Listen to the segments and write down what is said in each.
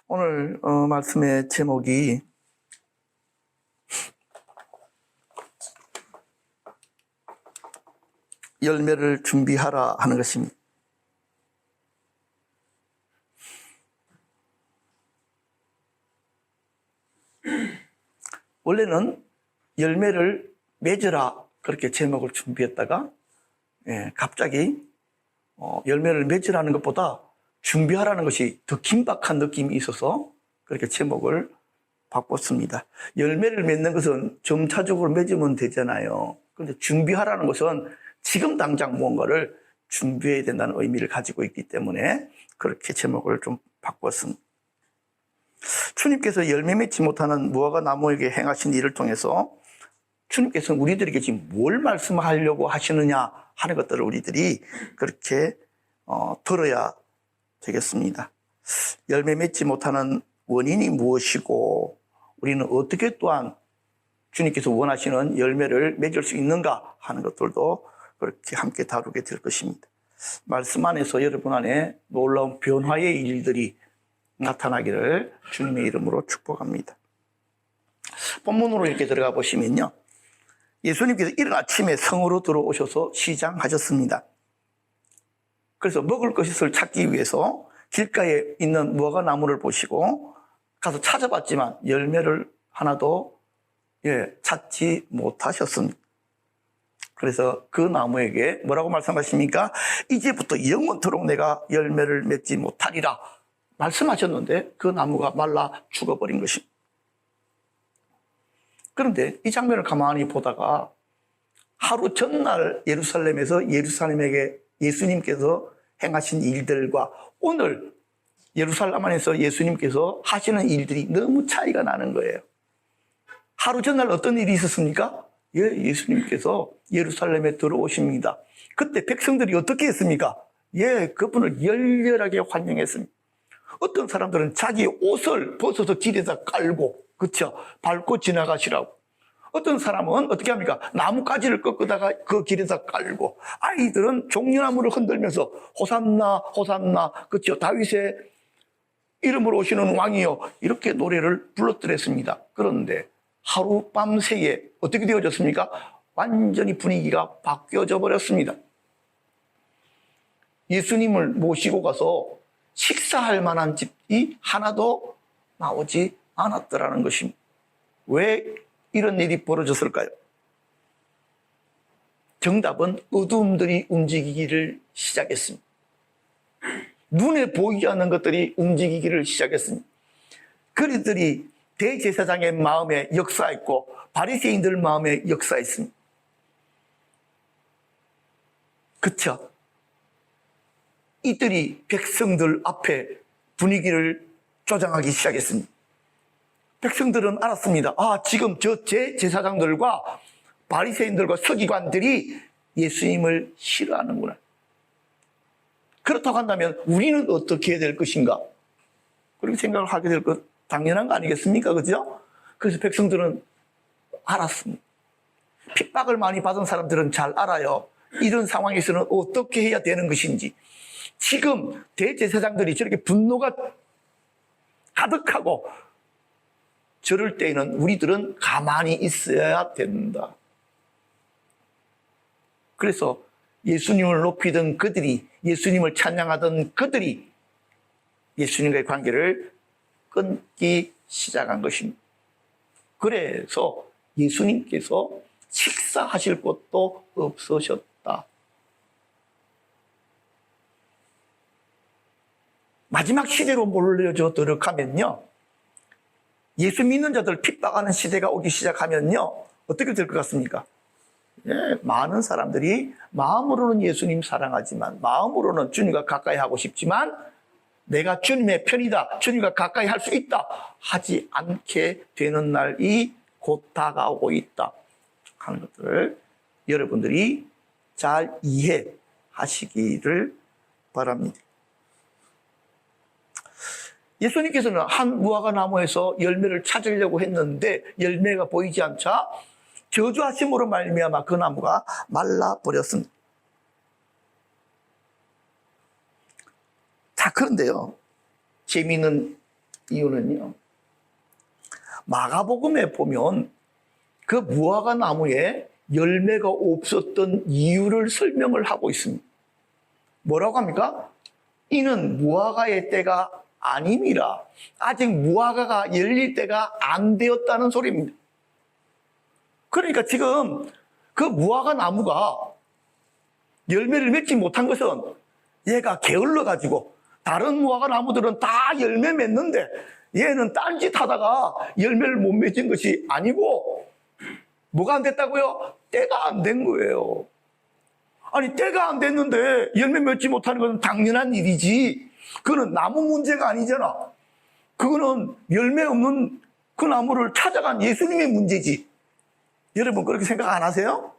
오늘 말씀의 제목이 열매를 준비하라 하는 것입니다. 원래는 열매를 맺으라 그렇게 제목을 준비했다가 갑자기 열매를 맺으라는 것보다 준비하라는 것이 더 긴박한 느낌이 있어서 그렇게 제목을 바꿨습니다. 열매를 맺는 것은 점차적으로 맺으면 되잖아요. 그런데 준비하라는 것은 지금 당장 무언가를 준비해야 된다는 의미를 가지고 있기 때문에 그렇게 제목을 좀 바꿨습니다. 주님께서 열매 맺지 못하는 무화과 나무에게 행하신 일을 통해서 주님께서는 우리들에게 지금 뭘 말씀하려고 하시느냐 하는 것들을 우리들이 그렇게 들어야 되겠습니다. 열매 맺지 못하는 원인이 무엇이고 우리는 어떻게 또한 주님께서 원하시는 열매를 맺을 수 있는가 하는 것들도 그렇게 함께 다루게 될 것입니다. 말씀 안에서 여러분 안에 놀라운 변화의 일들이 나타나기를 주님의 이름으로 축복합니다. 본문으로 이렇게 들어가 보시면요, 예수님께서 이른 아침에 성으로 들어오셔서 시장하셨습니다. 그래서 먹을 것을 찾기 위해서 길가에 있는 무화과 나무를 보시고 가서 찾아봤지만 열매를 하나도 찾지 못하셨습니다. 그래서 그 나무에게 뭐라고 말씀하십니까? 이제부터 영원토록 내가 열매를 맺지 못하리라 말씀하셨는데 그 나무가 말라 죽어버린 것입니다. 그런데 이 장면을 가만히 보다가 하루 전날 예루살렘에게 예수님께서 행하신 일들과 오늘 예루살렘 안에서 예수님께서 하시는 일들이 너무 차이가 나는 거예요. 하루 전날 어떤 일이 있었습니까? 예수님께서 예루살렘에 들어오십니다. 그때 백성들이 어떻게 했습니까? 그분을 열렬하게 환영했습니다. 어떤 사람들은 자기 옷을 벗어서 길에다 깔고, 그쵸? 밟고 지나가시라고. 어떤 사람은 어떻게 합니까? 나뭇가지를 꺾다가 그 길에다 깔고, 아이들은 종려나무를 흔들면서 호산나 호산나, 그쵸? 다윗의 이름으로 오시는 왕이요, 이렇게 노래를 불러드렸습니다. 그런데 하룻밤 새에 어떻게 되어졌습니까? 완전히 분위기가 바뀌어져 버렸습니다. 예수님을 모시고 가서 식사할 만한 집이 하나도 나오지 않았더라는 것입니다. 왜 이런 일이 벌어졌을까요? 정답은 어두움들이 움직이기를 시작했습니다. 눈에 보이지 않는 것들이 움직이기를 시작했습니다. 그들이 대제사장의 마음에 역사했고 바리새인들 마음에 역사했습니다. 그쵸? 이들이 백성들 앞에 분위기를 조장하기 시작했습니다. 백성들은 알았습니다. 지금 저 제사장들과 바리새인들과 서기관들이 예수님을 싫어하는구나. 그렇다고 한다면 우리는 어떻게 해야 될 것인가? 그렇게 생각을 하게 될 것 당연한 거 아니겠습니까? 그죠? 그래서 백성들은 알았습니다. 핍박을 많이 받은 사람들은 잘 알아요. 이런 상황에서는 어떻게 해야 되는 것인지. 지금 대제사장들이 저렇게 분노가 가득하고 저럴 때에는 우리들은 가만히 있어야 된다. 그래서 예수님을 높이던 그들이, 예수님을 찬양하던 그들이 예수님과의 관계를 끊기 시작한 것입니다. 그래서 예수님께서 식사하실 곳도 없으셨다. 마지막 시대로 몰려져 들어가면요, 예수 믿는 자들 핍박하는 시대가 오기 시작하면요, 어떻게 될 것 같습니까? 많은 사람들이 마음으로는 예수님 사랑하지만, 마음으로는 주님과 가까이 하고 싶지만, 내가 주님의 편이다, 주님과 가까이 할 수 있다 하지 않게 되는 날이 곧 다가오고 있다 하는 것들을 여러분들이 잘 이해하시기를 바랍니다. 예수님께서는 한 무화과 나무에서 열매를 찾으려고 했는데 열매가 보이지 않자 저주하심으로 말미암아 그 나무가 말라버렸습니다. 자, 그런데요, 재미있는 이유는요, 마가복음에 보면 그 무화과 나무에 열매가 없었던 이유를 설명을 하고 있습니다. 뭐라고 합니까? 이는 무화과의 때가 아님이라. 아직 무화과가 열릴 때가 안 되었다는 소리입니다. 그러니까 지금 그 무화과 나무가 열매를 맺지 못한 것은 얘가 게을러 가지고 다른 무화과 나무들은 다 열매 맺는데 얘는 딴짓 하다가 열매를 못 맺은 것이 아니고 뭐가 안 됐다고요? 때가 안 된 거예요. 아니, 때가 안 됐는데 열매 맺지 못하는 것은 당연한 일이지. 그거는 나무 문제가 아니잖아. 그거는 열매 없는 그 나무를 찾아간 예수님의 문제지. 여러분 그렇게 생각 안 하세요?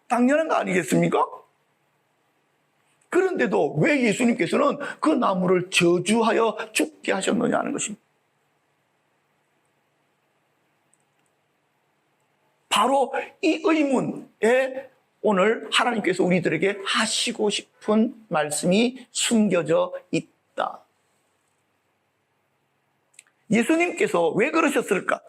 당연한 거 아니겠습니까? 그런데도 왜 예수님께서는 그 나무를 저주하여 죽게 하셨느냐 하는 것입니다. 바로 이 의문에 오늘 하나님께서 우리들에게 하시고 싶은 말씀이 숨겨져 있다. 예수님께서 왜 그러셨을까?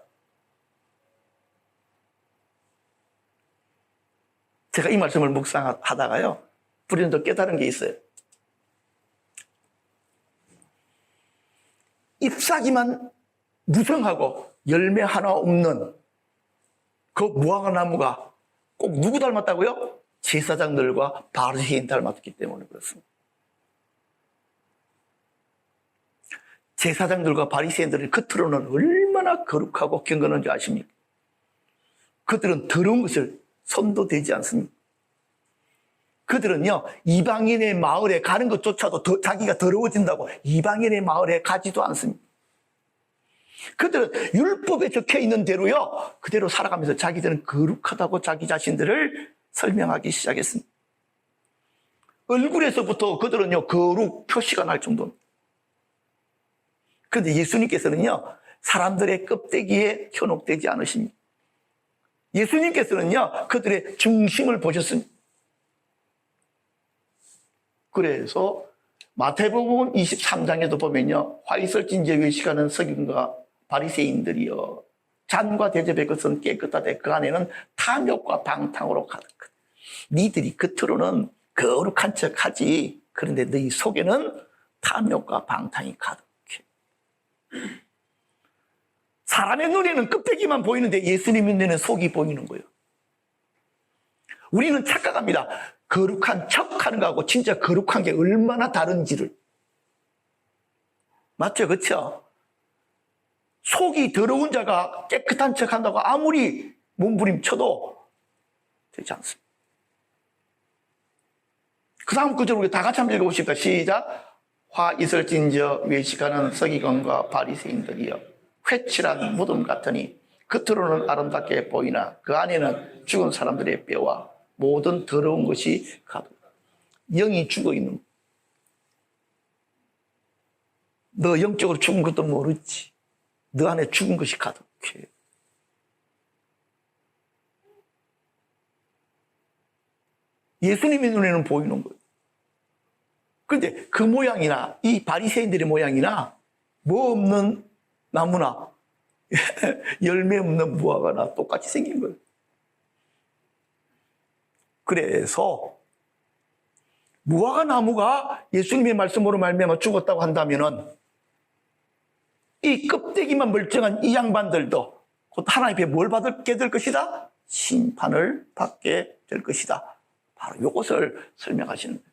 제가 이 말씀을 묵상하다가요, 우리는 더 깨달은 게 있어요. 잎사귀만 무성하고 열매 하나 없는 그 무화과 나무가 꼭 누구 닮았다고요? 제사장들과 바리새인 닮았기 때문에 그렇습니다. 제사장들과 바리새인들은 겉으로는 얼마나 거룩하고 경건한지 아십니까? 그들은 더러운 것을 손도 대지 않습니다. 그들은요, 이방인의 마을에 가는 것조차도 자기가 더러워진다고 이방인의 마을에 가지도 않습니다. 그들은 율법에 적혀 있는 대로요, 그대로 살아가면서 자기들은 거룩하다고 자기 자신들을 설명하기 시작했습니다. 얼굴에서부터 그들은요, 거룩 표시가 날 정도입니다. 그런데 예수님께서는요, 사람들의 껍데기에 현혹되지 않으십니다. 예수님께서는요, 그들의 중심을 보셨습니다. 그래서 마태복음 23장에도 보면요, 화이설진제 외식하는 서기관과 바리새인들이여, 잔과 대접의 것은 깨끗하되 그 안에는 탐욕과 방탕으로 가득하다. 니들이 겉으로는 거룩한 척하지, 그런데 너희 속에는 탐욕과 방탕이 가득해. 사람의 눈에는 껍데기만 보이는데 예수님의 눈에는 속이 보이는 거예요. 우리는 착각합니다. 거룩한 척하는 거하고 진짜 거룩한 게 얼마나 다른지를. 맞죠? 그렇죠? 속이 더러운 자가 깨끗한 척한다고 아무리 몸부림쳐도 되지 않습니다. 그 다음 구절 우리 다 같이 한번 읽어보십시다. 시작. 화 이설진저 외식하는 서기관과 바리새인들이여, 회칠한 무덤 같으니 겉으로는 아름답게 보이나 그 안에는 죽은 사람들의 뼈와 모든 더러운 것이 가득. 영이 죽어 있는. 너 영적으로 죽은 것도 모르지. 너 안에 죽은 것이 가득해. 예수님의 눈에는 보이는 거예요. 그런데 그 모양이나 이 바리새인들의 모양이나 뭐 없는 나무나 열매 없는 무화과나 똑같이 생긴 거예요. 그래서 무화과 나무가 예수님의 말씀으로 말미암아 죽었다고 한다면은 이 껍데기만 멀쩡한 이 양반들도 곧 하나님 앞에 뭘 받게 될 것이다? 심판을 받게 될 것이다. 바로 이것을 설명하시는 거예요.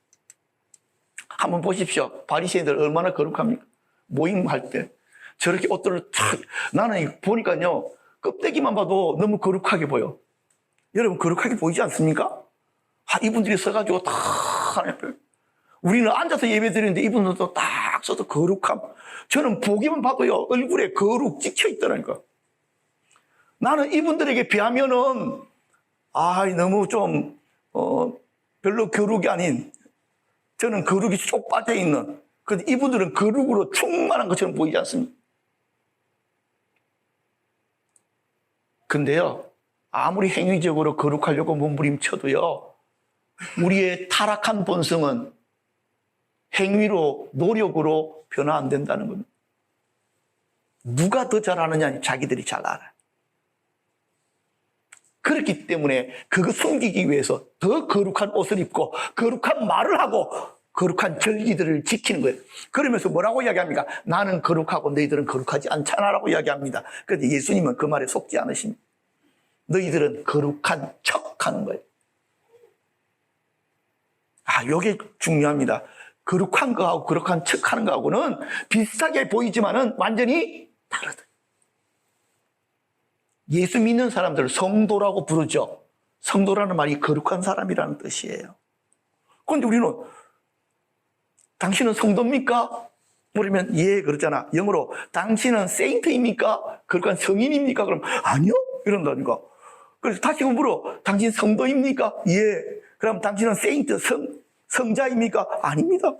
한번 보십시오. 바리새인들 얼마나 거룩합니까? 모임할 때 저렇게 옷들을 탁, 나는 보니까요, 껍데기만 봐도 너무 거룩하게 보여. 여러분 거룩하게 보이지 않습니까? 이분들이 서가지고 다 하나님 앞에, 우리는 앉아서 예배 드리는데 이분들도 딱 서서 거룩함. 저는 보기만 봐도요, 얼굴에 거룩 찍혀 있더라니까. 나는 이분들에게 비하면은 너무 좀 별로 거룩이 아닌, 저는 거룩이 쏙 빠져 있는, 근데 이분들은 거룩으로 충만한 것처럼 보이지 않습니다. 근데요, 아무리 행위적으로 거룩하려고 몸부림쳐도요, 우리의 타락한 본성은 행위로, 노력으로 변화 안 된다는 겁니다. 누가 더 잘하느냐? 자기들이 잘 알아요. 그렇기 때문에 그거 숨기기 위해서 더 거룩한 옷을 입고 거룩한 말을 하고 거룩한 절기들을 지키는 거예요. 그러면서 뭐라고 이야기합니까? 나는 거룩하고 너희들은 거룩하지 않잖아라고 이야기합니다. 그런데 예수님은 그 말에 속지 않으십니다. 너희들은 거룩한 척하는 거예요. 이게 중요합니다. 거룩한 거하고 거룩한 척하는 거하고는 비슷하게 보이지만은 완전히 다르다. 예수 믿는 사람들을 성도라고 부르죠. 성도라는 말이 거룩한 사람이라는 뜻이에요. 그런데 우리는 당신은 성도입니까? 그러면 예, 그렇잖아. 영어로 당신은 세인트입니까? 거룩한 성인입니까? 그럼 아니요? 이런다니까. 그래서 다시 물어. 당신 성도입니까? 예. 그럼 당신은 세인트, 성자입니까? 아닙니다.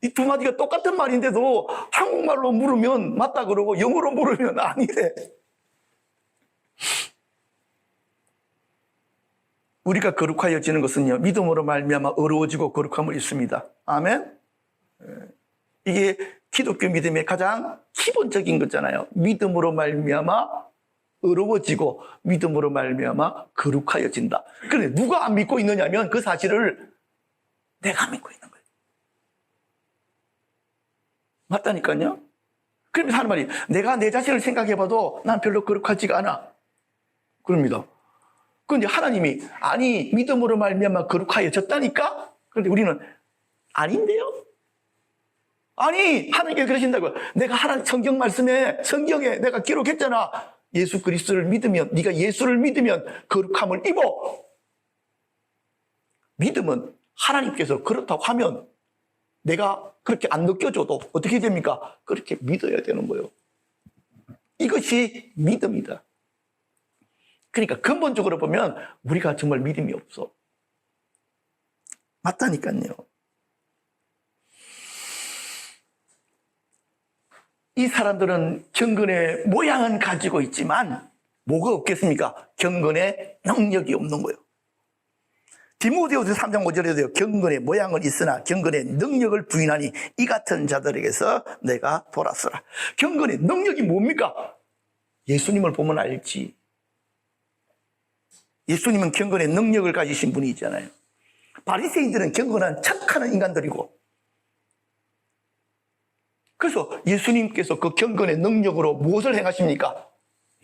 이 두 마디가 똑같은 말인데도 한국말로 물으면 맞다 그러고 영어로 물으면 아니래. 우리가 거룩하여지는 것은요, 믿음으로 말미암아 어려워지고 거룩함을 입습니다. 아멘? 이게 기독교 믿음의 가장 기본적인 거잖아요. 믿음으로 말미암아 어려워지고 믿음으로 말미암아 거룩하여진다. 그런데 누가 안 믿고 있느냐면 그 사실을 내가 믿고 있는 거예요. 맞다니까요. 그러면서 하는 말이 내가 내 자신을 생각해봐도 난 별로 거룩하지가 않아. 그럽니다. 그런데 하나님이 아니 믿음으로 말미암아 거룩하여졌다니까? 그런데 우리는 아닌데요? 아니 하나님께 그러신다고요. 내가 하나님 성경 말씀에 성경에 내가 기록했잖아. 예수 그리스도를 믿으면 네가 예수를 믿으면 거룩함을 입어. 믿음은 하나님께서 그렇다고 하면 내가 그렇게 안 느껴져도 어떻게 됩니까? 그렇게 믿어야 되는 거예요. 이것이 믿음이다. 그러니까 근본적으로 보면 우리가 정말 믿음이 없어. 맞다니까요. 이 사람들은 경건의 모양은 가지고 있지만 뭐가 없겠습니까? 경건의 능력이 없는 거예요. 디모데후서 3장 5절에도요. 경건의 모양은 있으나 경건의 능력을 부인하니 이 같은 자들에게서 내가 돌았으라. 경건의 능력이 뭡니까? 예수님을 보면 알지. 예수님은 경건의 능력을 가지신 분이잖아요. 바리새인들은 경건한 척하는 인간들이고, 그래서 예수님께서 그 경건의 능력으로 무엇을 행하십니까?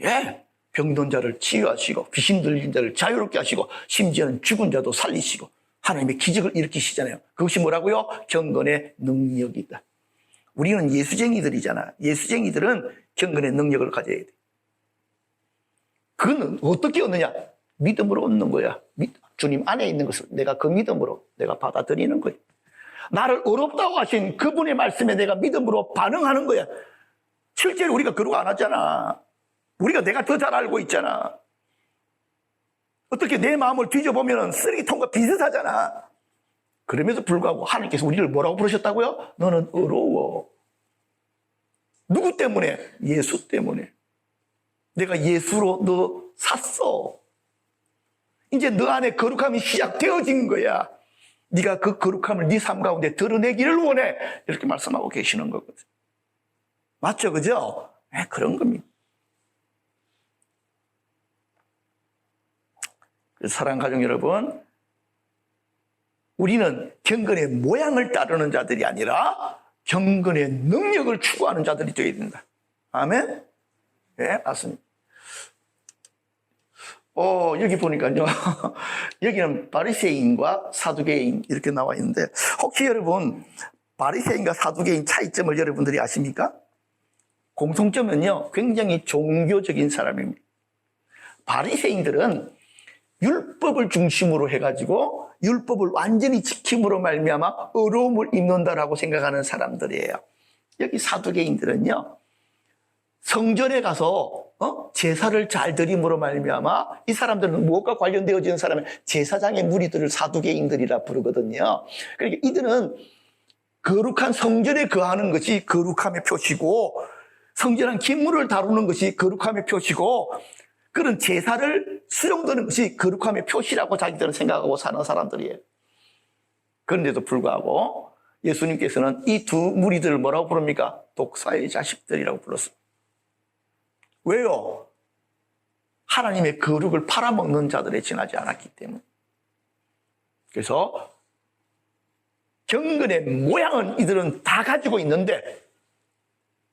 예, 병든 자를 치유하시고 귀신 들린 자를 자유롭게 하시고 심지어는 죽은 자도 살리시고 하나님의 기적을 일으키시잖아요. 그것이 뭐라고요? 경건의 능력이다. 우리는 예수쟁이들이잖아. 예수쟁이들은 경건의 능력을 가져야 돼. 그거는 어떻게 얻느냐? 믿음으로 얻는 거야. 주님 안에 있는 것을 내가 그 믿음으로 내가 받아들이는 거야. 나를 어렵다고 하신 그분의 말씀에 내가 믿음으로 반응하는 거야. 실제로 우리가 그러고 안 하잖아. 우리가 내가 더 잘 알고 있잖아. 어떻게 내 마음을 뒤져보면 쓰레기통과 비슷하잖아. 그럼에도 불구하고 하나님께서 우리를 뭐라고 부르셨다고요? 너는 어려워. 누구 때문에? 예수 때문에. 내가 예수로 너 샀어. 이제 너 안에 거룩함이 시작되어진 거야. 네가 그 거룩함을 네 삶 가운데 드러내기를 원해. 이렇게 말씀하고 계시는 거거든. 맞죠? 그죠? 네, 그런 겁니다. 사랑하는 가족 여러분, 우리는 경건의 모양을 따르는 자들이 아니라 경건의 능력을 추구하는 자들이 되어야 된다. 아멘? 네, 맞습니다. 여기 보니까요. 여기는 바리새인과 사두개인 이렇게 나와 있는데, 혹시 여러분 바리새인과 사두개인 차이점을 여러분들이 아십니까? 공통점은요, 굉장히 종교적인 사람입니다. 바리새인들은 율법을 중심으로 해가지고 율법을 완전히 지킴으로 말미암아 어려움을 입는다라고 생각하는 사람들이에요. 여기 사두개인들은요, 성전에 가서 제사를 잘 드림으로 말미암아 이 사람들은 무엇과 관련되어지는 사람은 제사장의 무리들을 사두개인들이라 부르거든요. 그러니까 이들은 거룩한 성전에 거하는 것이 거룩함의 표시고 성전한 기물을 다루는 것이 거룩함의 표시고 그런 제사를 수용되는 것이 거룩함의 표시라고 자기들은 생각하고 사는 사람들이에요. 그런데도 불구하고 예수님께서는 이 두 무리들을 뭐라고 부릅니까? 독사의 자식들이라고 불렀습니다. 왜요? 하나님의 거룩을 팔아먹는 자들에 지나지 않았기 때문에. 그래서 경건의 모양은 이들은 다 가지고 있는데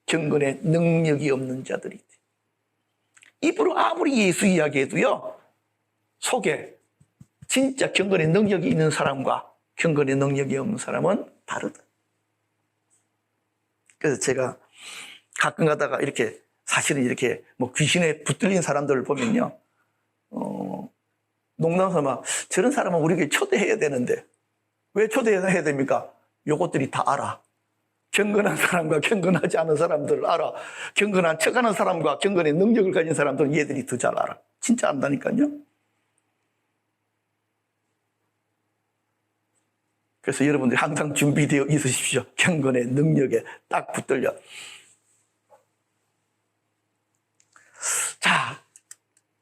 경건의 능력이 없는 자들이 돼. 입으로 아무리 예수 이야기해도요, 속에 진짜 경건의 능력이 있는 사람과 경건의 능력이 없는 사람은 다르다. 그래서 제가 가끔 가다가 이렇게 사실은 이렇게 뭐 귀신에 붙들린 사람들을 보면요, 농담삼아 저런 사람은 우리에게 초대해야 되는데 왜 초대해야 됩니까? 요것들이 다 알아. 경건한 사람과 경건하지 않은 사람들을 알아. 경건한 척하는 사람과 경건의 능력을 가진 사람들은 얘들이 더 잘 알아. 진짜 안다니까요. 그래서 여러분들이 항상 준비되어 있으십시오. 경건의 능력에 딱 붙들려. 자,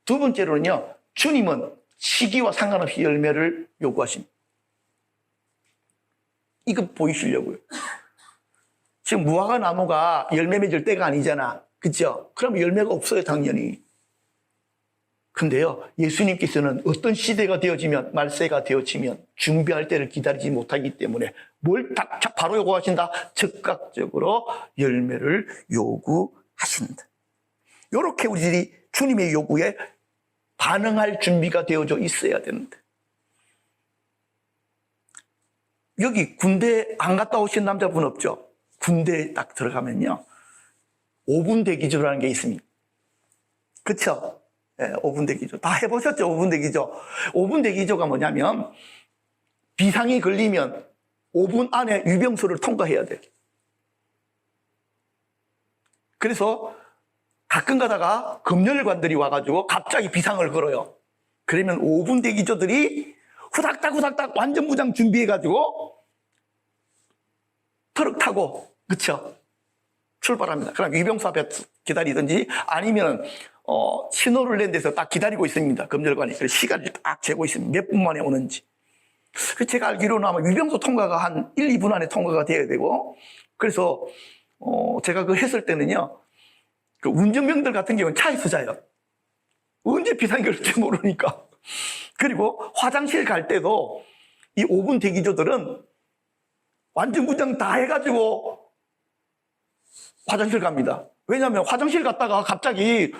두 번째로는요, 주님은 시기와 상관없이 열매를 요구하십니다. 이거 보이시려고요. 지금 무화과 나무가 열매 맺을 때가 아니잖아. 그죠? 그럼 열매가 없어요, 당연히. 근데요, 예수님께서는 어떤 시대가 되어지면, 말세가 되어지면 준비할 때를 기다리지 못하기 때문에 뭘 딱 바로 요구하신다? 즉각적으로 열매를 요구하신다. 이렇게 우리들이 주님의 요구에 반응할 준비가 되어져 있어야 되는데. 여기 군대 안 갔다 오신 남자분 없죠? 군대에 딱 들어가면요, 5분 대기조라는 게 있습니다. 그쵸? 네, 5분 대기조. 다 해보셨죠? 5분 대기조. 5분 대기조가 뭐냐면, 비상이 걸리면 5분 안에 유병소를 통과해야 돼요. 그래서 가끔 가다가 검열관들이 와가지고 갑자기 비상을 걸어요. 그러면 5분 대기조들이 후닥닥 완전 무장 준비해가지고 트럭 타고, 그쵸? 출발합니다. 그럼 유병수 앞에 기다리든지 아니면 신호를 낸 데서 딱 기다리고 있습니다. 검열관이. 그래서 시간을 딱 재고 있습니다. 몇 분 만에 오는지. 제가 알기로는 아마 유병수 통과가 한 1, 2분 안에 통과가 돼야 되고, 그래서 제가 그거 했을 때는요, 그 운전병들 같은 경우는 차에서 자요. 언제 비상이 걸릴지 모르니까. 그리고 화장실 갈 때도 이 5분 대기조들은 완전 무장 다 해가지고 화장실 갑니다. 왜냐하면 화장실 갔다가 갑자기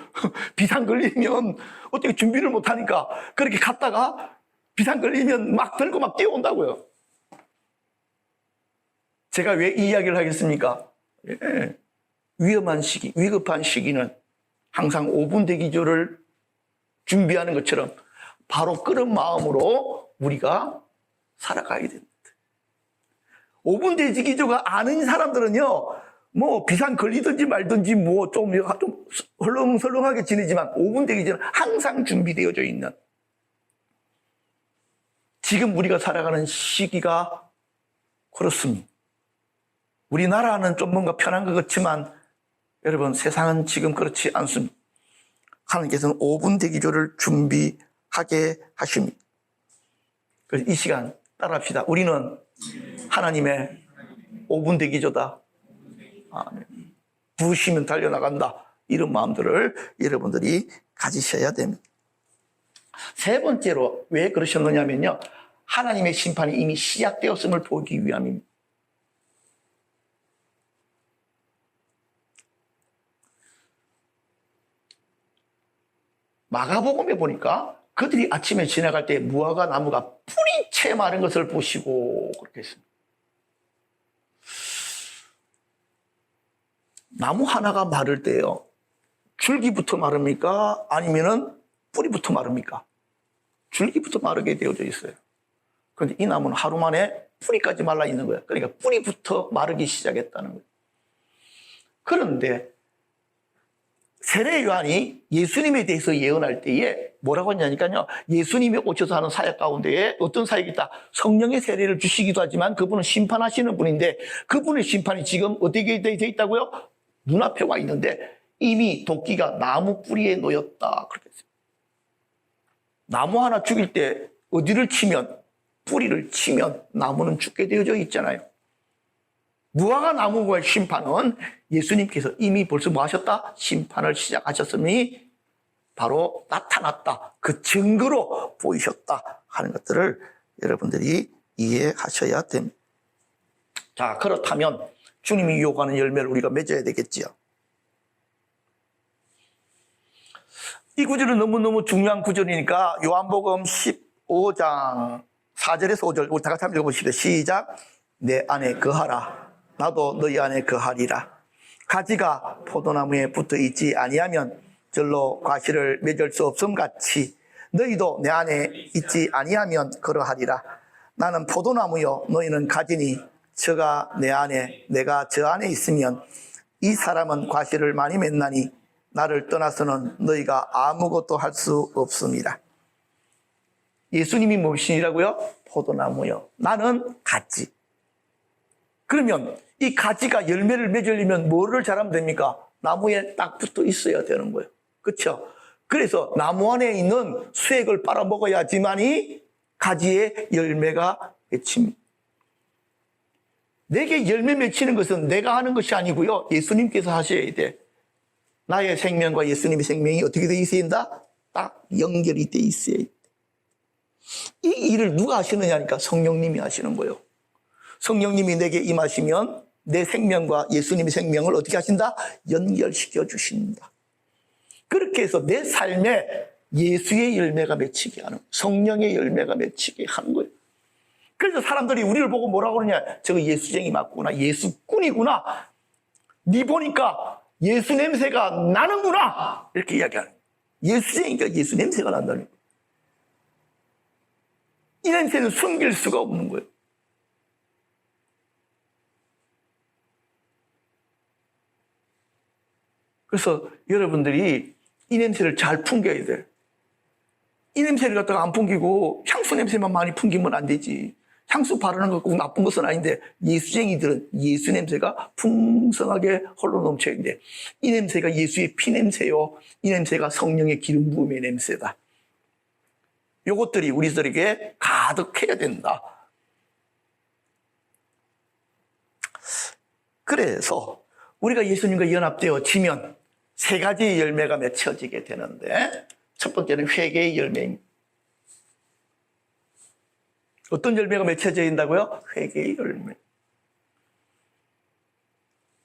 비상 걸리면 어떻게 준비를 못하니까 그렇게 갔다가 비상 걸리면 막 들고 막 뛰어온다고요. 제가 왜 이 이야기를 하겠습니까? 예. 위험한 시기, 위급한 시기는 항상 5분 대기조를 준비하는 것처럼 바로 끓은 마음으로 우리가 살아가야 됩니다. 5분 대기조가 아는 사람들은요, 뭐 비상 걸리든지 말든지 뭐 좀 헐렁설렁하게 지내지만 5분 대기조는 항상 준비되어져 있는, 지금 우리가 살아가는 시기가 그렇습니다. 우리나라는 좀 뭔가 편한 것 같지만 여러분, 세상은 지금 그렇지 않습니다. 하나님께서는 5분 대기조를 준비하게 하십니다. 그래서 이 시간 따라합시다. 우리는 하나님의 5분 대기조다. 부르시면 달려나간다. 이런 마음들을 여러분들이 가지셔야 됩니다. 세 번째로 왜 그러셨느냐면요, 하나님의 심판이 이미 시작되었음을 보기 위함입니다. 마가복음에 보니까 그들이 아침에 지나갈 때 무화과 나무가 뿌리채 마른 것을 보시고 그렇게 했습니다. 나무 하나가 마를 때요, 줄기부터 마릅니까? 아니면은 뿌리부터 마릅니까? 줄기부터 마르게 되어져 있어요. 그런데 이 나무는 하루 만에 뿌리까지 말라 있는 거예요. 그러니까 뿌리부터 마르기 시작했다는 거예요. 그런데 세례 요한이 예수님에 대해서 예언할 때에 뭐라고 했냐니까요, 예수님이 오셔서 하는 사역 가운데에 어떤 사역이 있다. 성령의 세례를 주시기도 하지만 그분은 심판하시는 분인데 그분의 심판이 지금 어떻게 되어 있다고요? 눈앞에 와 있는데 이미 도끼가 나무 뿌리에 놓였다. 그렇게 했습니다. 나무 하나 죽일 때 어디를 치면, 뿌리를 치면 나무는 죽게 되어져 있잖아요. 무화과 나무의 심판은 예수님께서 이미 벌써 뭐 하셨다? 심판을 시작하셨으니 바로 나타났다. 그 증거로 보이셨다 하는 것들을 여러분들이 이해하셔야 됩니다. 자, 그렇다면 주님이 유혹하는 열매를 우리가 맺어야 되겠지요. 이 구절은 너무너무 중요한 구절이니까 요한복음 15장 4절에서 5절 우리 다 같이 한번 읽어보시죠. 시작. 내 안에 거하라. 나도 너희 안에 거하리라. 가지가 포도나무에 붙어 있지 아니하면 절로 과실을 맺을 수 없음 같이 너희도 내 안에 있지 아니하면 그러하리라. 나는 포도나무요 너희는 가지니 저가 내 안에 내가 저 안에 있으면 이 사람은 과실을 많이 맺나니 나를 떠나서는 너희가 아무것도 할 수 없습니다. 예수님이 무엇이라고요? 포도나무요. 나는 가지. 그러면 이 가지가 열매를 맺으려면 뭐를 잘하면 됩니까? 나무에 딱 붙어 있어야 되는 거예요. 그렇죠? 그래서 나무 안에 있는 수액을 빨아먹어야지만이 가지에 열매가 맺힙니다. 내게 열매 맺히는 것은 내가 하는 것이 아니고요. 예수님께서 하셔야 돼. 나의 생명과 예수님의 생명이 어떻게 돼 있어야 된다? 딱 연결이 돼 있어야 돼. 이 일을 누가 하시느냐니까 성령님이 하시는 거예요. 성령님이 내게 임하시면 내 생명과 예수님의 생명을 어떻게 하신다? 연결시켜 주신다. 그렇게 해서 내 삶에 예수의 열매가 맺히게 하는, 성령의 열매가 맺히게 하는 거예요. 그래서 사람들이 우리를 보고 뭐라고 그러냐? 저거 예수쟁이 맞구나. 예수꾼이구나. 네 보니까 예수 냄새가 나는구나. 이렇게 이야기하는 거예요. 예수쟁이니까 예수 냄새가 난다는 거예요. 이 냄새는 숨길 수가 없는 거예요. 그래서 여러분들이 이 냄새를 잘 풍겨야 돼. 이 냄새를 갖다가 안 풍기고 향수 냄새만 많이 풍기면 안 되지. 향수 바르는 거 꼭 나쁜 것은 아닌데 예수쟁이들은 예수 냄새가 풍성하게 홀로 넘쳐야 되는데 이 냄새가 예수의 피 냄새요. 이 냄새가 성령의 기름 부음의 냄새다. 요것들이 우리들에게 가득해야 된다. 그래서 우리가 예수님과 연합되어지면 세 가지의 열매가 맺혀지게 되는데 첫 번째는 회개의 열매입니다. 어떤 열매가 맺혀져야 된다고요? 회개의 열매.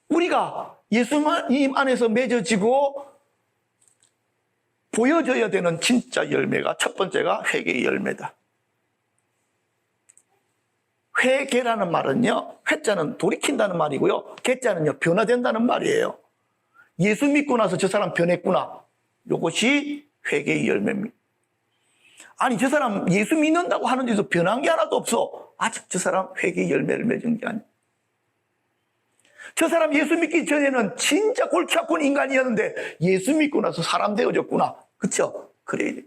우리가 예수님 안에서 맺어지고 보여져야 되는 진짜 열매가 첫 번째가 회개의 열매다. 회개라는 말은요, 회자는 돌이킨다는 말이고요, 개자는요, 변화된다는 말이에요. 예수 믿고 나서 저 사람 변했구나. 이것이 회개의 열매입니다. 아니, 저 사람 예수 믿는다고 하는데도 변한 게 하나도 없어. 아직 저 사람 회개의 열매를 맺은 게 아니야. 저 사람 예수 믿기 전에는 진짜 골치 아픈 인간이었는데 예수 믿고 나서 사람 되어졌구나. 그렇죠? 그래야 돼.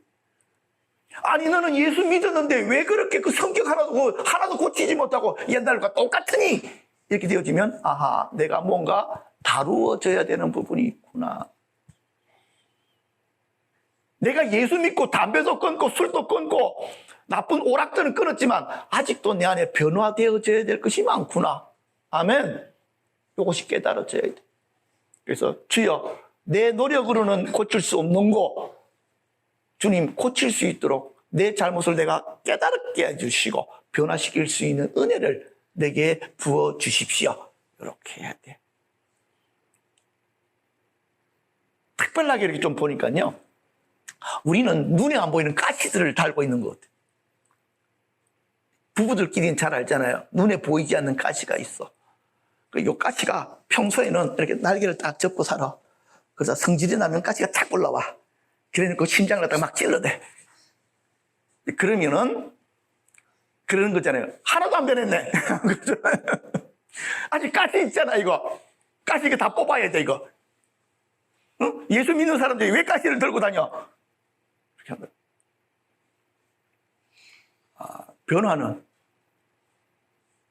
아니, 너는 예수 믿었는데 왜 그렇게 그 성격 하나도 고치지 못하고 옛날과 똑같으니? 이렇게 되어지면 아하, 내가 뭔가 다루어져야 되는 부분이 있구나. 내가 예수 믿고 담배도 끊고 술도 끊고 나쁜 오락들은 끊었지만 아직도 내 안에 변화되어져야 될 것이 많구나. 아멘. 이것이 깨달아져야 돼. 그래서 주여, 내 노력으로는 고칠 수 없는 거 주님 고칠 수 있도록 내 잘못을 내가 깨달게 해주시고 변화시킬 수 있는 은혜를 내게 부어주십시오. 이렇게 해야 돼. 특별하게 이렇게 좀 보니까요, 우리는 눈에 안 보이는 가시들을 달고 있는 것 같아요. 부부들끼리는 잘 알잖아요. 눈에 보이지 않는 가시가 있어. 이 가시가 평소에는 이렇게 날개를 딱 접고 살아. 그래서 성질이 나면 가시가 착 올라와. 그러니까 심장을 갖다가 막 찔러대. 그러면은 그러는 거잖아요. 하나도 안 변했네. 아직 가시 있잖아, 이거. 가시 이거 다 뽑아야 돼, 이거. 응? 예수 믿는 사람들이 왜 가시를 들고 다녀? 이렇게 한다. 변화는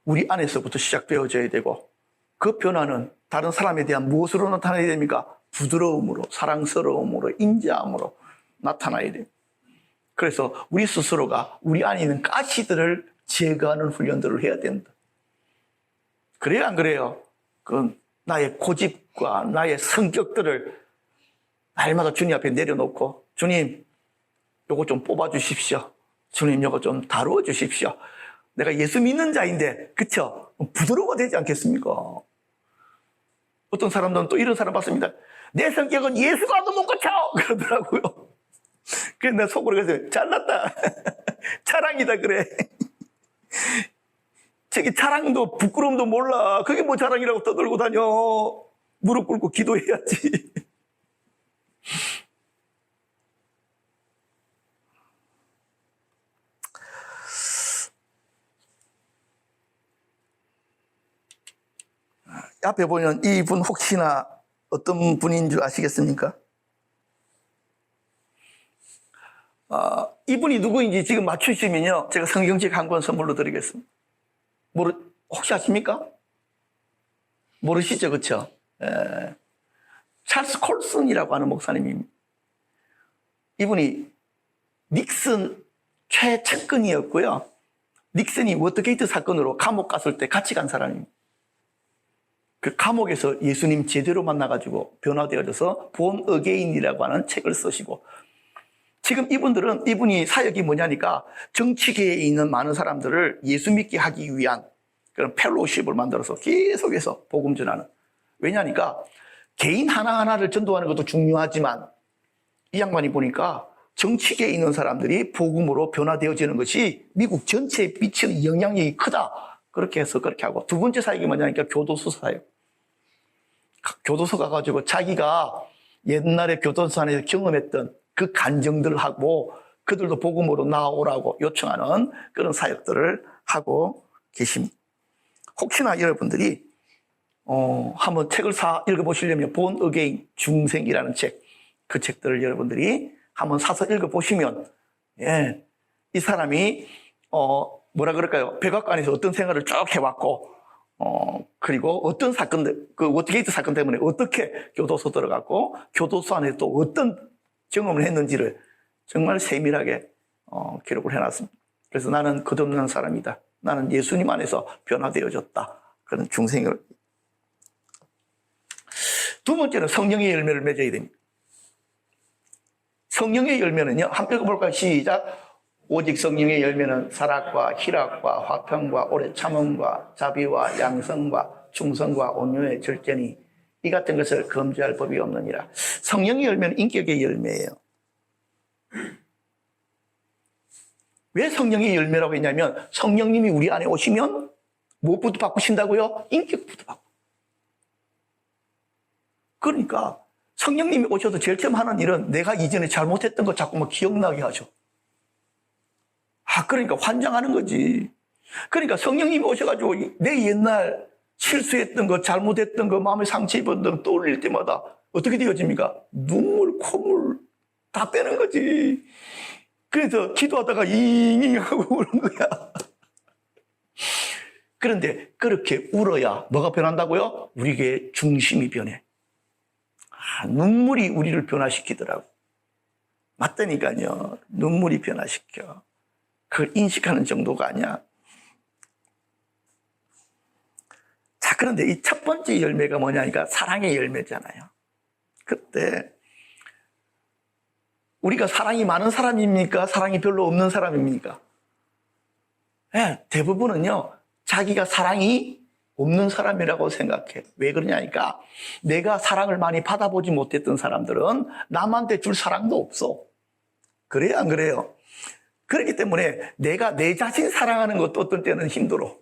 우리 안에서부터 시작되어져야 되고, 그 변화는 다른 사람에 대한 무엇으로 나타나야 됩니까? 부드러움으로, 사랑스러움으로, 인자함으로 나타나야 돼요. 그래서 우리 스스로가 우리 안에 있는 가시들을 제거하는 훈련들을 해야 된다. 그래요, 안 그래요? 그 나의 고집과 나의 성격들을 날마다 주님 앞에 내려놓고, 주님, 요거 좀 뽑아주십시오. 주님, 요거 좀 다루어 주십시오. 내가 예수 믿는 자인데, 그쵸? 부드러워가 되지 않겠습니까? 어떤 사람들은 또 이런 사람 봤습니다. 내 성격은 예수가도 못 고쳐! 그러더라고요. 그래서 내가 속으로 그래서 잘났다. 자랑이다, 그래. 저기 자랑도 부끄러움도 몰라. 그게 뭐 자랑이라고 떠들고 다녀. 무릎 꿇고 기도해야지. 앞에 보면 이분 혹시나 어떤 분인 줄 아시겠습니까? 이분이 누구인지 지금 맞추시면요, 제가 성경책 한 권 선물로 드리겠습니다. 혹시 아십니까? 모르시죠, 그쵸? 찰스 콜슨이라고 하는 목사님입니다. 이분이 닉슨 최측근이었고요. 닉슨이 워터게이트 사건으로 감옥 갔을 때 같이 간 사람입니다. 그 감옥에서 예수님 제대로 만나가지고 변화되어져서 본 어게인이라고 하는 책을 쓰시고, 지금 이분이 사역이 뭐냐니까 정치계에 있는 많은 사람들을 예수 믿게 하기 위한 그런 펠로우십을 만들어서 계속해서 복음 전하는. 왜냐니까 개인 하나하나를 전도하는 것도 중요하지만 이 양반이 보니까 정치계에 있는 사람들이 복음으로 변화되어지는 것이 미국 전체에 미치는 영향력이 크다. 그렇게 해서 그렇게 하고, 두 번째 사역이 뭐냐니까 교도소 사역. 교도소 가가지고 자기가 옛날에 교도소 안에서 경험했던 그 간정들을 하고 그들도 복음으로 나오라고 요청하는 그런 사역들을 하고 계십니다. 혹시나 여러분들이 한번 책을 읽어보시려면 본 어게인 중생이라는 책, 그 책들을 여러분들이 한번 사서 읽어보시면, 예, 이 사람이 뭐라 그럴까요? 백악관에서 어떤 생활을 쭉 해왔고, 그리고 어떤 사건들, 그 워터게이트 사건 때문에 어떻게 교도소 들어갔고, 교도소 안에 또 어떤 경험을 했는지를 정말 세밀하게 기록을 해놨습니다. 그래서 나는 끝없는 사람이다. 나는 예수님 안에서 변화되어졌다. 그런 중생을. 두 번째는 성령의 열매를 맺어야 됩니다. 성령의 열매는요, 한번 읽어볼까요? 시작. 오직 성령의 열매는 사랑과 희락과 화평과 오래 참음과 자비와 양성과 충성과 온유의 절제니 이 같은 것을 금지할 법이 없느니라. 성령의 열매는 인격의 열매예요. 왜 성령의 열매라고 했냐면 성령님이 우리 안에 오시면 무엇부터 바꾸신다고요? 인격부터 바꾸. 그러니까 성령님이 오셔도 제일 처음 하는 일은 내가 이전에 잘못했던 거 자꾸만 기억나게 하죠. 그러니까 환장하는 거지. 그러니까 성령님이 오셔가지고 내 옛날 실수했던 거, 잘못했던 거, 마음에 상처 입었던 거 떠올릴 때마다 어떻게 되어집니까? 눈물, 콧물 다 빼는 거지. 그래서 기도하다가 잉잉 하고 우는 거야. 그런데 그렇게 울어야 뭐가 변한다고요? 우리의 중심이 변해. 눈물이 우리를 변화시키더라고. 맞다니까요. 눈물이 변화시켜. 그걸 인식하는 정도가 아니야. 자, 그런데 이 첫 번째 열매가 뭐냐니까 사랑의 열매잖아요. 그때 우리가 사랑이 많은 사람입니까? 사랑이 별로 없는 사람입니까? 네, 대부분은요, 자기가 사랑이 없는 사람이라고 생각해. 왜 그러냐니까 내가 사랑을 많이 받아보지 못했던 사람들은 남한테 줄 사랑도 없어. 그래요, 안 그래요? 그렇기 때문에 내가 내 자신 사랑하는 것도 어떤 때는 힘들어.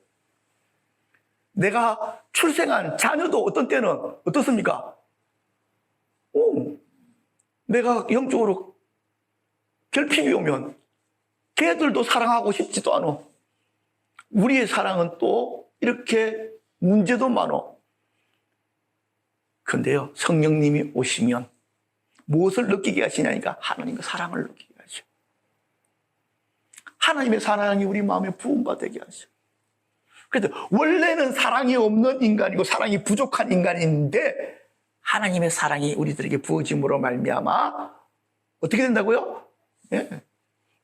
내가 출생한 자녀도 어떤 때는 어떻습니까? 내가 영적으로 결핍이 오면 걔들도 사랑하고 싶지도 않아. 우리의 사랑은 또 이렇게 문제도 많아. 그런데요, 성령님이 오시면 무엇을 느끼게 하시냐니까 하나님의 사랑을 느끼게 하죠. 하나님의 사랑이 우리 마음에 부음받게 하죠. 그래서 원래는 사랑이 없는 인간이고 사랑이 부족한 인간인데 하나님의 사랑이 우리들에게 부어짐으로 말미암아 어떻게 된다고요? 예.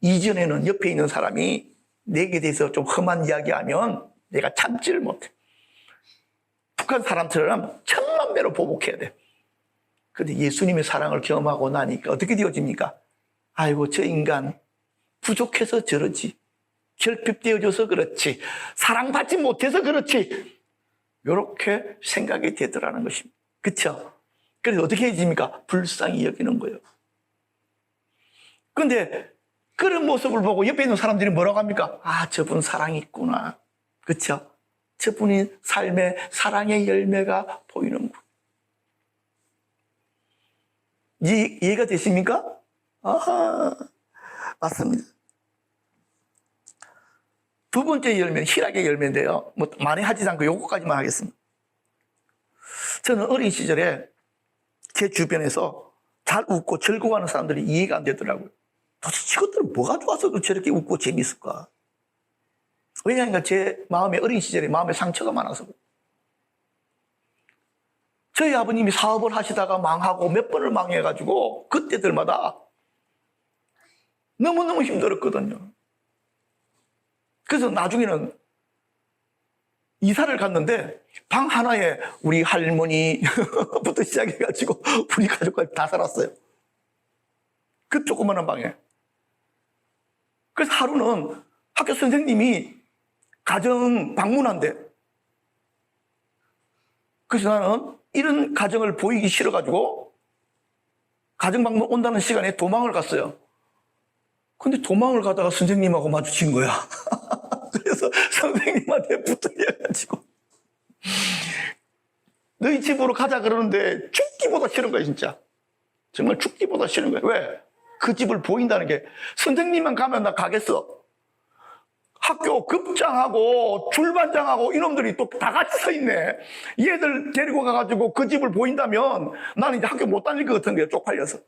이전에는 옆에 있는 사람이 내게 대해서 좀 험한 이야기하면 내가 참지를 못해. 북한 사람처럼 천만 배로 보복해야 돼. 근데 예수님의 사랑을 경험하고 나니까 어떻게 되어집니까? 아이고, 저 인간 부족해서 저러지. 결핍되어져서 그렇지. 사랑받지 못해서 그렇지. 이렇게 생각이 되더라는 것입니다. 그렇죠? 그래서 어떻게 해집니까? 불쌍히 여기는 거예요. 근데 그런 모습을 보고 옆에 있는 사람들이 뭐라고 합니까? 아, 저분 사랑이 있구나. 그렇죠? 저분이 삶의 사랑의 열매가 보이는군. 이해가 되십니까? 아하, 맞습니다. 두 번째 열매는 희락의 열매인데요. 뭐 많이 하지 않고 요거까지만 하겠습니다. 저는 어린 시절에 제 주변에서 잘 웃고 즐거워하는 사람들이 이해가 안 되더라고요. 도대체 이것들은 뭐가 좋아서 저렇게 웃고 재밌을까? 왜냐하면 제 마음에 어린 시절에 마음에 상처가 많아서 그래요. 저희 아버님이 사업을 하시다가 망하고 몇 번을 망해가지고 그때들마다 너무너무 힘들었거든요. 그래서 나중에는 이사를 갔는데 방 하나에 우리 할머니부터 시작해가지고 우리 가족까지 다 살았어요. 그 조그마한 방에. 그래서 하루는 학교 선생님이 가정 방문한대. 그래서 나는 이런 가정을 보이기 싫어가지고 가정 방문 온다는 시간에 도망을 갔어요. 근데 도망을 가다가 선생님하고 마주친 거야. 그래서 선생님한테 붙들려가지고 너희 집으로 가자 그러는데 죽기보다 싫은 거야, 진짜. 정말 죽기보다 싫은 거야. 왜? 그 집을 보인다는 게 선생님만 가면 나 가겠어. 학교 급장하고 줄반장하고 이놈들이 또 다 같이 서 있네. 얘들 데리고 가가지고 그 집을 보인다면 나는 이제 학교 못 다닐 것 같은 거야, 쪽팔려서.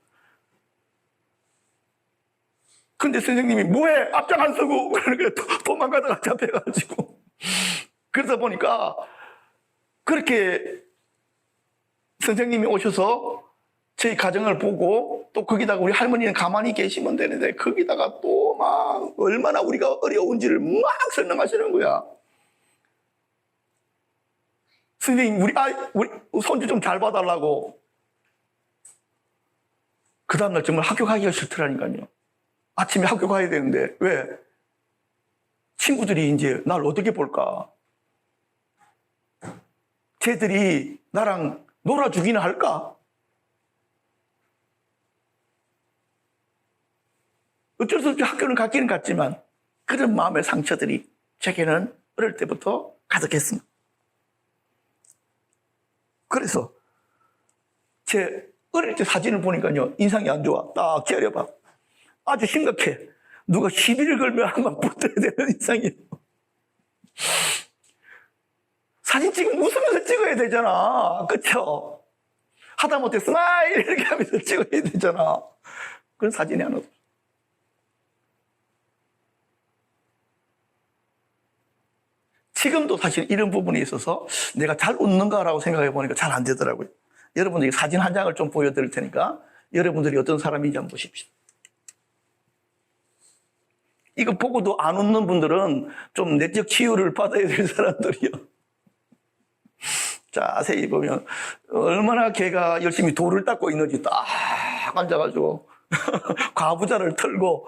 근데 선생님이 뭐해? 앞장 안 서고 그러니까 도망가다가 잡혀가지고. 그러다 보니까 그렇게 선생님이 오셔서 저희 가정을 보고 또 거기다가 우리 할머니는 가만히 계시면 되는데 거기다가 또 막 얼마나 우리가 어려운지를 막 설명하시는 거야. 선생님, 우리 손주 좀 잘 봐달라고. 그 다음날 정말 학교 가기가 싫더라니까요. 아침에 학교 가야 되는데, 왜? 친구들이 이제 날 어떻게 볼까? 쟤들이 나랑 놀아주기는 할까? 어쩔 수 없이 학교는 갔기는 갔지만, 그런 마음의 상처들이 제게는 어릴 때부터 가득했습니다. 그래서, 제 어릴 때 사진을 보니까요, 인상이 안 좋아. 딱 기다려봐. 아주 심각해. 누가 시비를 걸면 한번 붙어야 되는 인상이에요. 사진 찍으면 웃으면서 찍어야 되잖아. 그쵸? 하다못해 스마일 이렇게 하면서 찍어야 되잖아. 그런 사진이 하나 없어. 지금도 사실 이런 부분에 있어서 내가 잘 웃는가라고 생각해 보니까 잘 안 되더라고요. 여러분들이 사진 한 장을 좀 보여드릴 테니까 여러분들이 어떤 사람인지 한번 보십시오. 이거 보고도 안 웃는 분들은 좀 내적 치유를 받아야 될 사람들이요. 자세히 보면 얼마나 걔가 열심히 돌을 닦고 있는지 딱 앉아가지고 과부자를 털고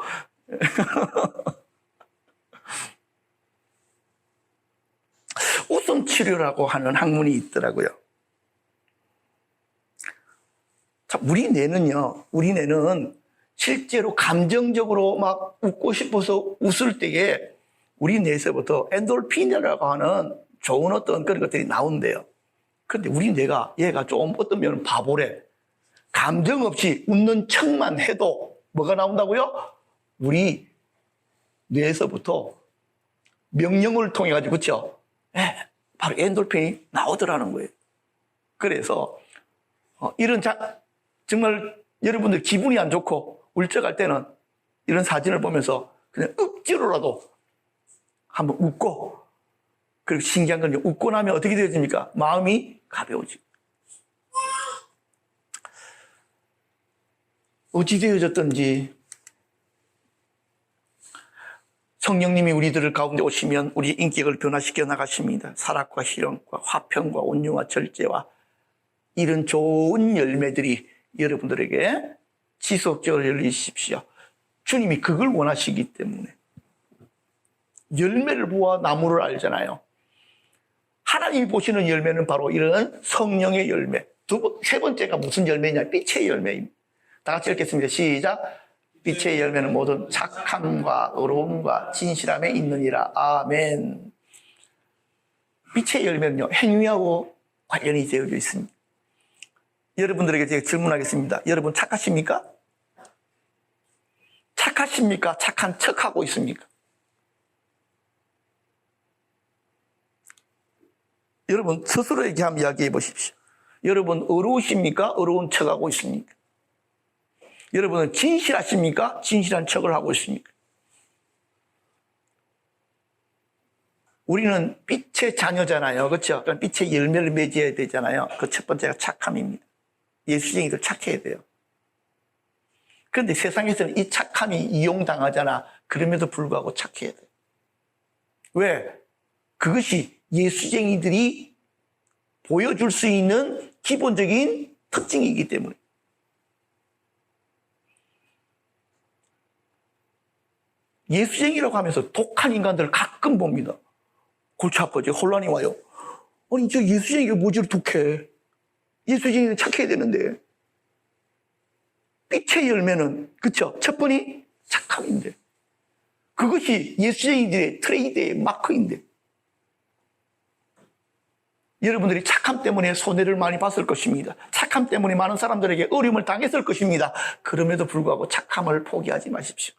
웃음 치료라고 하는 학문이 있더라고요. 자, 우리 뇌는 실제로 감정적으로 막 웃고 싶어서 웃을 때에 우리 뇌에서부터 엔돌핀이라고 하는 좋은 어떤 그런 것들이 나온대요. 그런데 우리 뇌가 얘가 좀 어떤 면은 바보래. 감정 없이 웃는 척만 해도 뭐가 나온다고요? 우리 뇌에서부터 명령을 통해 가지고 그렇죠? 바로 엔돌핀이 나오더라는 거예요. 그래서 이런 정말 여러분들 기분이 안 좋고 울적할 때는 이런 사진을 보면서 그냥 억지로라도 한번 웃고, 그리고 신기한 건 웃고 나면 어떻게 되어집니까? 마음이 가벼워지고. 어찌 되어졌던지 성령님이 우리들을 가운데 오시면 우리 인격을 변화시켜 나가십니다. 사랑과 희롱과 화평과 온유와 절제와 이런 좋은 열매들이 여러분들에게 지속적으로 열리십시오. 주님이 그걸 원하시기 때문에. 열매를 보아 나무를 알잖아요. 하나님이 보시는 열매는 바로 이런 성령의 열매. 세 번째가 무슨 열매냐? 빛의 열매입니다. 다 같이 읽겠습니다. 시작. 빛의 열매는 모든 착함과 의로움과 진실함에 있느니라. 아멘. 빛의 열매는요, 행위하고 관련이 되어져 있습니다. 여러분들에게 제가 질문하겠습니다. 여러분 착하십니까? 착하십니까? 착한 척하고 있습니까? 여러분 스스로에게 한번 이야기해 보십시오. 여러분 의로우십니까? 의로운 척하고 있습니까? 여러분은 진실하십니까? 진실한 척을 하고 있습니까? 우리는 빛의 자녀잖아요. 그렇죠? 그럼 빛의 열매를 맺어야 되잖아요. 그 첫 번째가 착함입니다. 예수쟁이들 착해야 돼요. 그런데 세상에서는 이 착함이 이용당하잖아. 그럼에도 불구하고 착해야 돼요. 왜? 그것이 예수쟁이들이 보여줄 수 있는 기본적인 특징이기 때문에. 예수쟁이라고 하면서 독한 인간들을 가끔 봅니다. 골치 아파지 혼란이 와요. 아니 저 예수쟁이가 뭐지 독해. 예수쟁이는 착해야 되는데. 빛의 열매는 그쵸? 첫 번이 착함인데. 그것이 예수쟁이들의 트레이드의 마크인데. 여러분들이 착함 때문에 손해를 많이 봤을 것입니다. 착함 때문에 많은 사람들에게 어려움을 당했을 것입니다. 그럼에도 불구하고 착함을 포기하지 마십시오.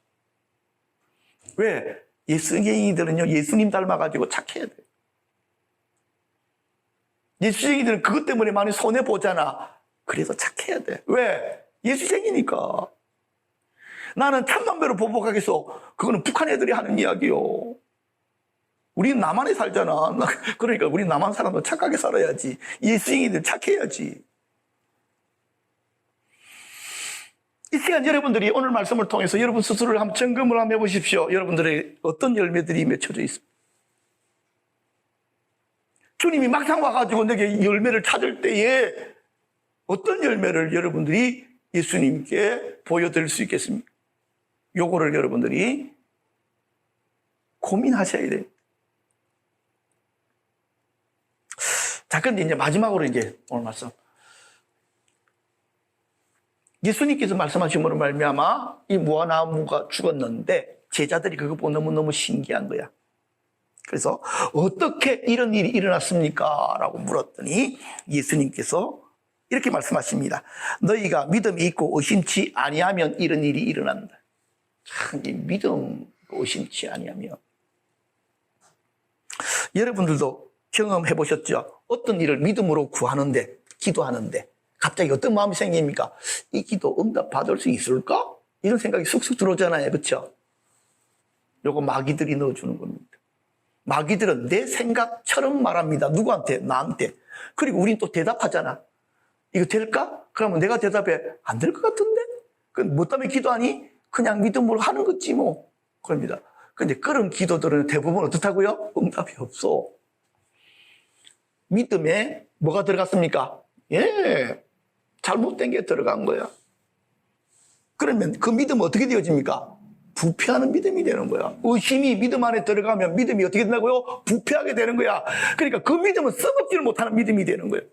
왜? 예수쟁이들은요, 예수님 닮아가지고 착해야 돼요. 예수쟁이들은 그것 때문에 많이 손해보잖아. 그래서 착해야 돼. 왜? 예수쟁이니까. 나는 천만 배로 보복하겠어. 그거는 북한 애들이 하는 이야기요. 우리는 남한에 살잖아. 그러니까 우리 남한 사람도 착하게 살아야지. 예수쟁이들 착해야지. 이 시간 여러분들이 오늘 말씀을 통해서 여러분 스스로를 한번 점검을 한번 해보십시오. 여러분들의 어떤 열매들이 맺혀져 있습니다. 주님이 막상 와가지고 내게 열매를 찾을 때에 어떤 열매를 여러분들이 예수님께 보여드릴 수 있겠습니까? 요거를 여러분들이 고민하셔야 돼요. 자, 그런데 이제 마지막으로 이제 오늘 말씀. 예수님께서 말씀하심으로 말미암아 이 무화나무가 죽었는데 제자들이 그거 보고 너무너무 신기한 거야. 그래서 어떻게 이런 일이 일어났습니까? 라고 물었더니 예수님께서 이렇게 말씀하십니다. 너희가 믿음이 있고 의심치 아니하면 이런 일이 일어난다. 참, 믿음 의심치 아니하면. 여러분들도 경험해 보셨죠? 어떤 일을 믿음으로 구하는데, 기도하는데 갑자기 어떤 마음이 생깁니까? 이 기도 응답 받을 수 있을까? 이런 생각이 쑥쑥 들어오잖아요. 그렇죠? 요거 마귀들이 넣어주는 겁니다. 마귀들은 내 생각처럼 말합니다. 누구한테? 나한테. 그리고 우린 또 대답하잖아. 이거 될까? 그러면 내가 대답해. 안 될 것 같은데? 그럼 뭐 때문에 기도하니? 그냥 믿음으로 하는 거지 뭐. 그럽니다. 그런데 그런 기도들은 대부분 어떻다고요? 응답이 없어. 믿음에 뭐가 들어갔습니까? 예, 잘못된 게 들어간 거야. 그러면 그 믿음은 어떻게 되어집니까? 부패하는 믿음이 되는 거야. 의심이 믿음 안에 들어가면 믿음이 어떻게 된다고요? 부패하게 되는 거야. 그러니까 그 믿음은 써먹지를 못하는 믿음이 되는 거예요.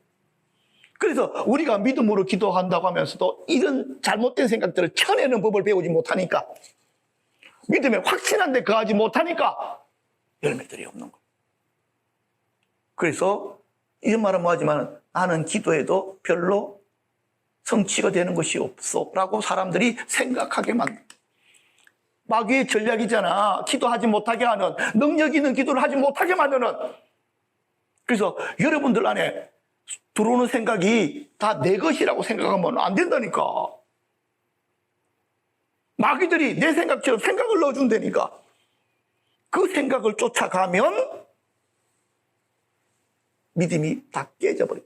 그래서 우리가 믿음으로 기도한다고 하면서도 이런 잘못된 생각들을 쳐내는 법을 배우지 못하니까, 믿음에 확신한데 거하지 못하니까 열매들이 없는 거예요. 그래서 이런 말은 뭐하지만 나는 기도해도 별로 성취가 되는 것이 없어 라고 사람들이 생각하게 만든다. 마귀의 전략이잖아. 기도하지 못하게 하는, 능력 있는 기도를 하지 못하게 만드는. 그래서 여러분들 안에 들어오는 생각이 다 내 것이라고 생각하면 안 된다니까. 마귀들이 내 생각처럼 생각을 넣어준다니까. 그 생각을 쫓아가면 믿음이 다 깨져버려.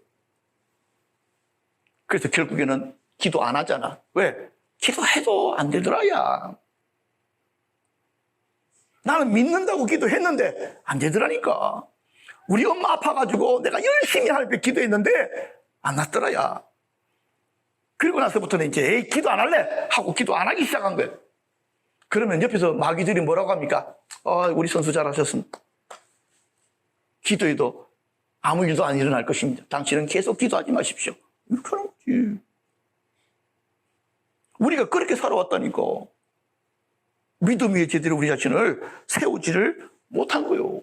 그래서 결국에는 기도 안 하잖아. 왜? 기도해도 안 되더라, 야. 나는 믿는다고 기도했는데 안 되더라니까. 우리 엄마 아파가지고 내가 열심히 할때 기도했는데 안 났더라, 야. 그리고 나서부터는 이제 에이, 기도 안 할래 하고 기도 안 하기 시작한 거예요. 그러면 옆에서 마귀들이 뭐라고 합니까? 우리 선수 잘하셨습니다. 기도해도 아무 일도 안 일어날 것입니다. 당신은 계속 기도하지 마십시오. 이렇게 하는 거지. 우리가 그렇게 살아왔다니까. 믿음 위에 제대로 우리 자신을 세우지를 못한 거예요.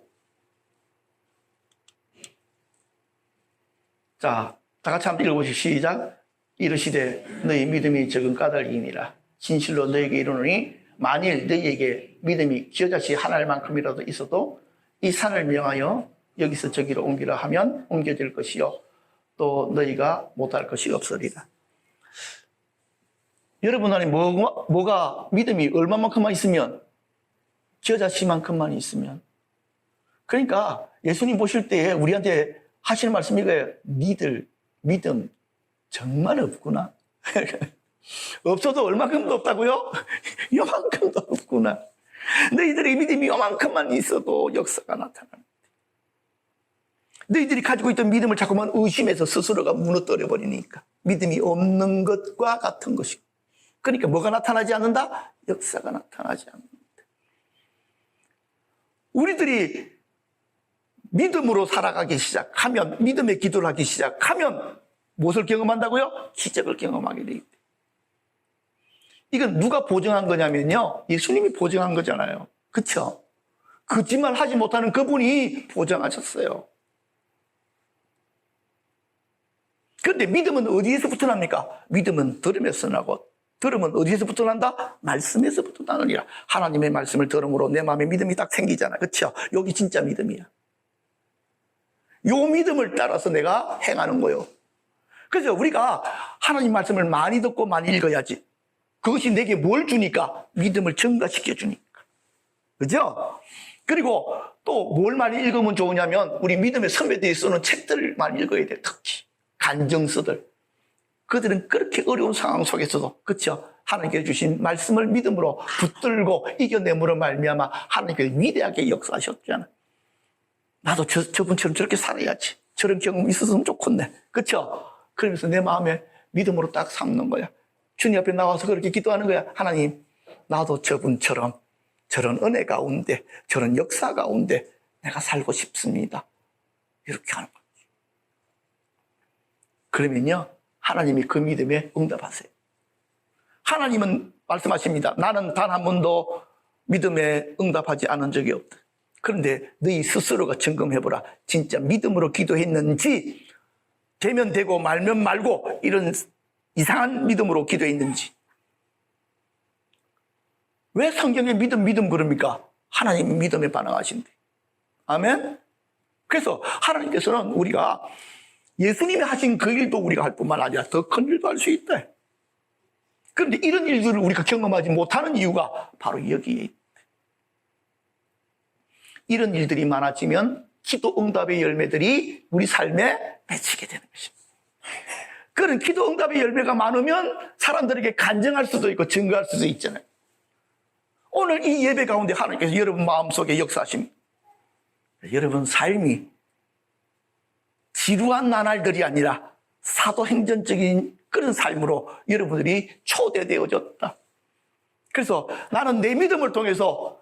자, 다 같이 한번 읽어보시죠. 시작. 이르시되 너희 믿음이 적은 까닭이니라. 진실로 너에게 이르노니 만일 너희에게 믿음이 겨자씨 한 알만큼이라도 있어도 이 산을 명하여 여기서 저기로 옮기라 하면 옮겨질 것이요 또 너희가 못할 것이 없으리라. 여러분 안에 뭐가 믿음이 얼마만큼만 있으면, 겨자씨만큼만 있으면. 그러니까 예수님 보실 때 우리한테 하시는 말씀이 이거예요. 니들 믿음 정말 없구나. 없어도 얼마큼도 없다고요? 요만큼도 없구나. 너희들의 믿음이 요만큼만 있어도 역사가 나타납니다. 너희들이 가지고 있던 믿음을 자꾸만 의심해서 스스로가 무너뜨려 버리니까 믿음이 없는 것과 같은 것이고, 그러니까 뭐가 나타나지 않는다? 역사가 나타나지 않는다. 우리들이 믿음으로 살아가기 시작하면, 믿음의 기도를 하기 시작하면 무엇을 경험한다고요? 기적을 경험하게 돼 있대. 이건 누가 보증한 거냐면요, 예수님이 보증한 거잖아요. 그렇죠? 거짓말 하지 못하는 그분이 보증하셨어요. 그런데 믿음은 어디에서부터 납니까? 믿음은 들음에서 나고, 들음은 어디에서부터 난다? 말씀에서부터 나느니라. 하나님의 말씀을 들음으로 내 마음에 믿음이 딱 생기잖아. 그렇죠? 여기 진짜 믿음이야. 요 믿음을 따라서 내가 행하는 거예요. 그래서 우리가 하나님 말씀을 많이 듣고 많이 읽어야지. 그것이 내게 뭘 주니까? 믿음을 증가시켜 주니까. 그죠? 그리고 또 뭘 많이 읽으면 좋으냐면, 우리 믿음의 선배들이 쓰는 책들을 많이 읽어야 돼. 특히 간증서들. 그들은 그렇게 어려운 상황 속에서도, 그렇죠? 하나님께 주신 말씀을 믿음으로 붙들고 이겨내므로 말미암아 하나님께 위대하게 역사하셨잖아. 나도 저분처럼 저렇게 살아야지. 저런 경험이 있었으면 좋겠네. 그렇죠? 그러면서 내 마음에 믿음으로 딱 삼는 거야. 주님 앞에 나와서 그렇게 기도하는 거야. 하나님, 나도 저분처럼 저런 은혜 가운데, 저런 역사 가운데 내가 살고 싶습니다. 이렇게 하는 거지. 그러면요, 하나님이 그 믿음에 응답하세요. 하나님은 말씀하십니다. 나는 단 한 번도 믿음에 응답하지 않은 적이 없다. 그런데 너희 스스로가 점검해보라. 진짜 믿음으로 기도했는지, 되면 되고 말면 말고 이런 이상한 믿음으로 기도했는지. 왜 성경에 믿음 그럽니까? 하나님 믿음에 반응하신대. 아멘? 그래서 하나님께서는 우리가 예수님이 하신 그 일도 우리가 할 뿐만 아니라 더 큰 일도 할 수 있다. 그런데 이런 일들을 우리가 경험하지 못하는 이유가 바로 여기에 있다. 이런 일들이 많아지면 기도 응답의 열매들이 우리 삶에 맺히게 되는 것입니다. 그런 기도 응답의 열매가 많으면 사람들에게 간증할 수도 있고 증거할 수도 있잖아요. 오늘 이 예배 가운데 하나님께서 여러분 마음속에 역사하십니다. 여러분 삶이 지루한 나날들이 아니라 사도행전적인 그런 삶으로 여러분들이 초대되어졌다. 그래서 나는 내 믿음을 통해서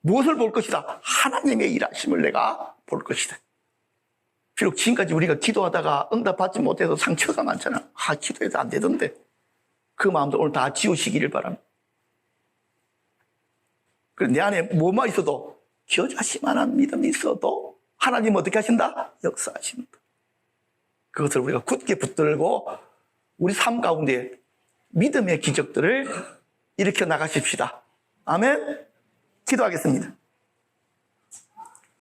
무엇을 볼 것이다? 하나님의 일하심을 내가 볼 것이다. 비록 지금까지 우리가 기도하다가 응답받지 못해서 상처가 많잖아. 기도해도 안 되던데. 그 마음도 오늘 다 지우시기를 바랍니다. 그래서 내 안에 뭐만 있어도, 겨자씨만한 믿음이 있어도 하나님 어떻게 하신다? 역사하신다. 그것을 우리가 굳게 붙들고 우리 삶 가운데 믿음의 기적들을 일으켜 나가십시다. 아멘. 기도하겠습니다.